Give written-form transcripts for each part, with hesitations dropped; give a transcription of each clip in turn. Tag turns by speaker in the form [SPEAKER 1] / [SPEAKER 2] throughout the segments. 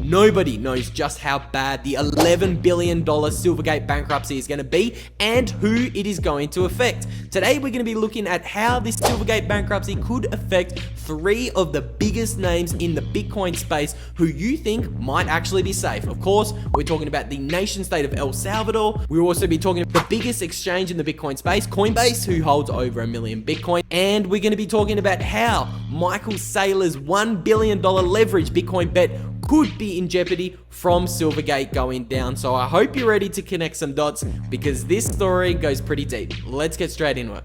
[SPEAKER 1] nobody knows just how bad the $11 billion Silvergate bankruptcy is going to be and who it is going to affect. Today, we're going to be looking at how this Silvergate bankruptcy could affect three of the biggest names in the Bitcoin space who you think might actually be safe. Of course, we're talking about the nation state of El Salvador. We'll also be talking about the biggest exchange in the Bitcoin space, Coinbase, who holds over 1 million Bitcoin. And we're going to be talking about how Michael Saylor's $1 billion leverage Bitcoin bet could be in jeopardy from Silvergate going down. So I hope you're ready to connect some dots because this story goes pretty deep. Let's get straight into it.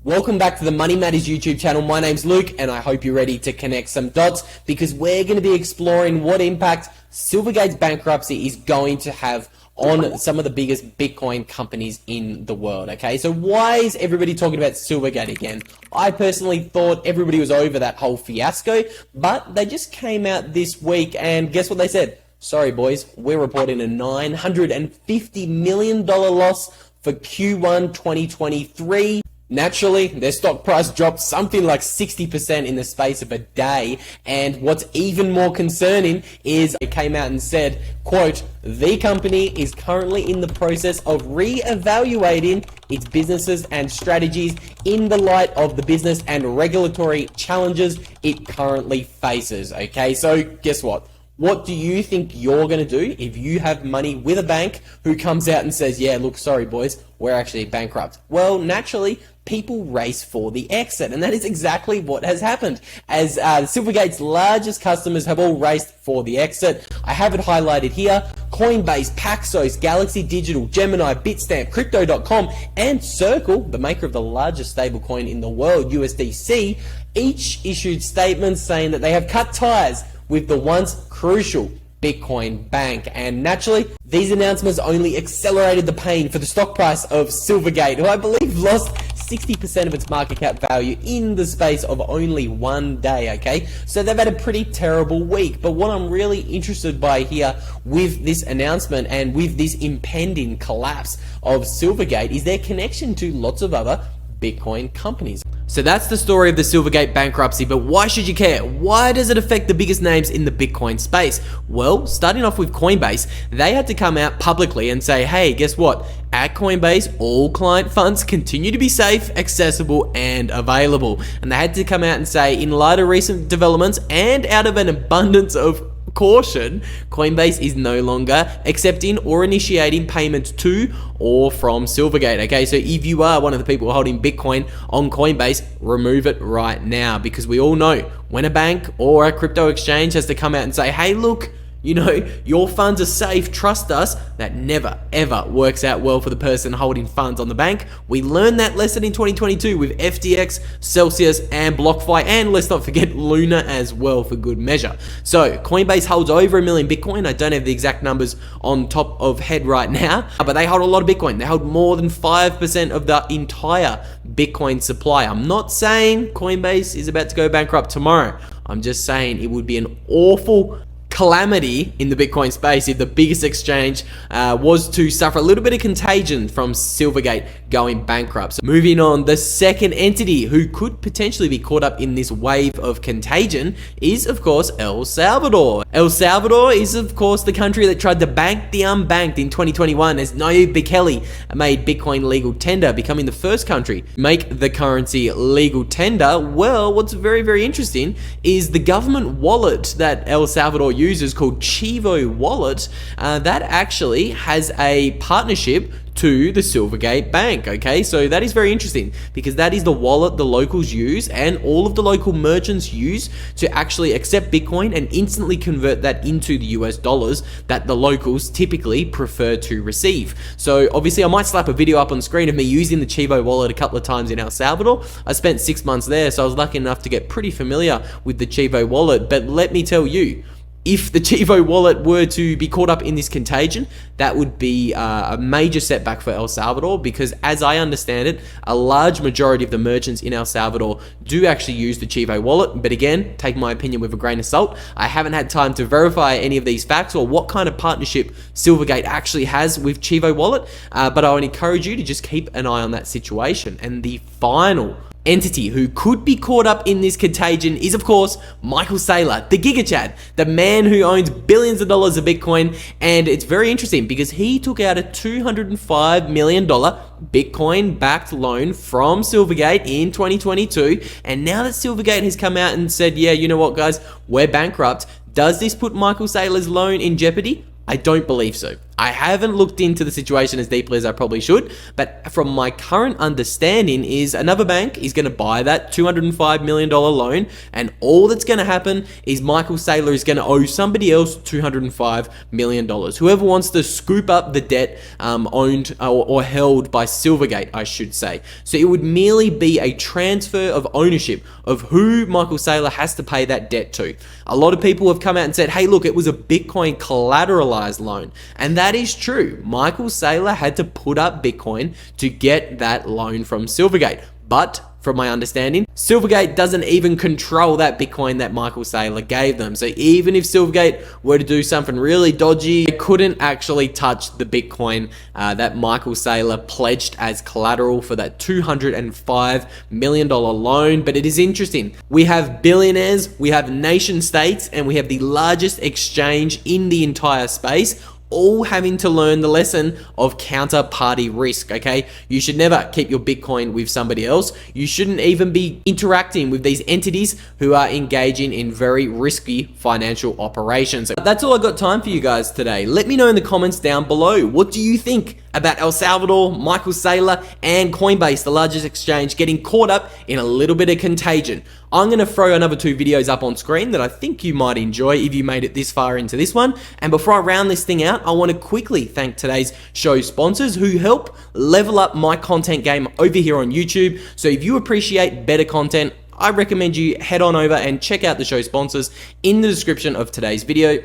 [SPEAKER 1] Welcome back to the Money Matters YouTube channel. My name's Luke and I hope you're ready to connect some dots because we're going to be exploring what impact Silvergate's bankruptcy is going to have on some of the biggest Bitcoin companies in the world. Okay, so why is everybody talking about Silvergate again? I personally thought everybody was over that whole fiasco, but they just came out this week and guess what they said? Sorry boys, we're reporting a $950 million loss for Q1 2023. Naturally, their stock price dropped something like 60% in the space of a day. And what's even more concerning is it came out and said, quote, the company is currently in the process of re-evaluating its businesses and strategies in the light of the business and regulatory challenges it currently faces. Okay, so guess what? What do you think you're going to do if you have money with a bank who comes out and says, yeah, look, sorry boys, we're actually bankrupt? Well, naturally, people race for the exit, and that is exactly what has happened, as Silvergate's largest customers have all raced for the exit. I have it highlighted here. Coinbase, Paxos, Galaxy Digital, Gemini, Bitstamp, Crypto.com, and Circle, the maker of the largest stablecoin in the world, USDC, each issued statements saying that they have cut ties with the once crucial Bitcoin bank. And naturally, these announcements only accelerated the pain for the stock price of Silvergate, who I believe lost 60% of its market cap value in the space of only one day, okay? So they've had a pretty terrible week. But what I'm really interested by here with this announcement and with this impending collapse of Silvergate is their connection to lots of other Bitcoin companies. So that's the story of the Silvergate bankruptcy, but why should you care? Why does it affect the biggest names in the Bitcoin space? Well, starting off with Coinbase, they had to come out publicly and say, hey, guess what? At Coinbase, all client funds continue to be safe, accessible, and available. And they had to come out and say, in light of recent developments and out of an abundance of caution, Coinbase is no longer accepting or initiating payments to or from Silvergate. Okay, so if you are one of the people holding Bitcoin on Coinbase, remove it right now, because we all know when a bank or a crypto exchange has to come out and say, hey, look, you know, your funds are safe, trust us, that never, ever works out well for the person holding funds on the bank. We learned that lesson in 2022 with FTX, Celsius, and BlockFi, and let's not forget Luna as well for good measure. So Coinbase holds over 1 million Bitcoin. I don't have the exact numbers on top of head right now, but they hold a lot of Bitcoin. They hold more than 5% of the entire Bitcoin supply. I'm not saying Coinbase is about to go bankrupt tomorrow. I'm just saying it would be an awful calamity in the Bitcoin space if the biggest exchange was to suffer a little bit of contagion from Silvergate going bankrupt. So moving on, the second entity who could potentially be caught up in this wave of contagion is, of course, El Salvador. El Salvador is, of course, the country that tried to bank the unbanked in 2021 as Nayib Bukele made Bitcoin legal tender, becoming the first country to make the currency legal tender. Well, what's very, very interesting is the government wallet that El Salvador users called Chivo Wallet, that actually has a partnership to the Silvergate Bank. Okay, so that is very interesting because that is the wallet the locals use and all of the local merchants use to actually accept Bitcoin and instantly convert that into the US dollars that the locals typically prefer to receive. So obviously I might slap a video up on screen of me using the Chivo wallet a couple of times in El Salvador. I spent 6 months there, so I was lucky enough to get pretty familiar with the Chivo wallet. But let me tell you, if the Chivo wallet were to be caught up in this contagion, that would be a major setback for El Salvador because, as I understand it, a large majority of the merchants in El Salvador do actually use the Chivo wallet. But again, take my opinion with a grain of salt. I haven't had time to verify any of these facts or what kind of partnership Silvergate actually has with Chivo wallet, but I would encourage you to just keep an eye on that situation. And the final entity who could be caught up in this contagion is, of course, Michael Saylor, the Giga Chad, the man who owns billions of dollars of Bitcoin. And it's very interesting because he took out a $205 million Bitcoin-backed loan from Silvergate in 2022. And now that Silvergate has come out and said, yeah, you know what, guys, we're bankrupt, does this put Michael Saylor's loan in jeopardy? I don't believe so. I haven't looked into the situation as deeply as I probably should, but from my current understanding is another bank is going to buy that $205 million loan, and all that's going to happen is Michael Saylor is going to owe somebody else $205 million. Whoever wants to scoop up the debt owned or held by Silvergate, I should say. So it would merely be a transfer of ownership of who Michael Saylor has to pay that debt to. A lot of people have come out and said, hey, look, it was a Bitcoin collateralized loan. And that is true. Michael Saylor had to put up Bitcoin to get that loan from Silvergate. But from my understanding, Silvergate doesn't even control that Bitcoin that Michael Saylor gave them. So even if Silvergate were to do something really dodgy, they couldn't actually touch the Bitcoin that Michael Saylor pledged as collateral for that $205 million loan. But it is interesting. We have billionaires, we have nation states, and we have the largest exchange in the entire space, all having to learn the lesson of counterparty risk, okay? You should never keep your Bitcoin with somebody else. You shouldn't even be interacting with these entities who are engaging in very risky financial operations. That's all I got time for you guys today. Let me know in the comments down below. What do you think about El Salvador, Michael Saylor, and Coinbase, the largest exchange, getting caught up in a little bit of contagion? I'm going to throw another 2 videos up on screen that I think you might enjoy if you made it this far into this one. And before I round this thing out, I want to quickly thank today's show sponsors who help level up my content game over here on YouTube. So if you appreciate better content, I recommend you head on over and check out the show sponsors in the description of today's video.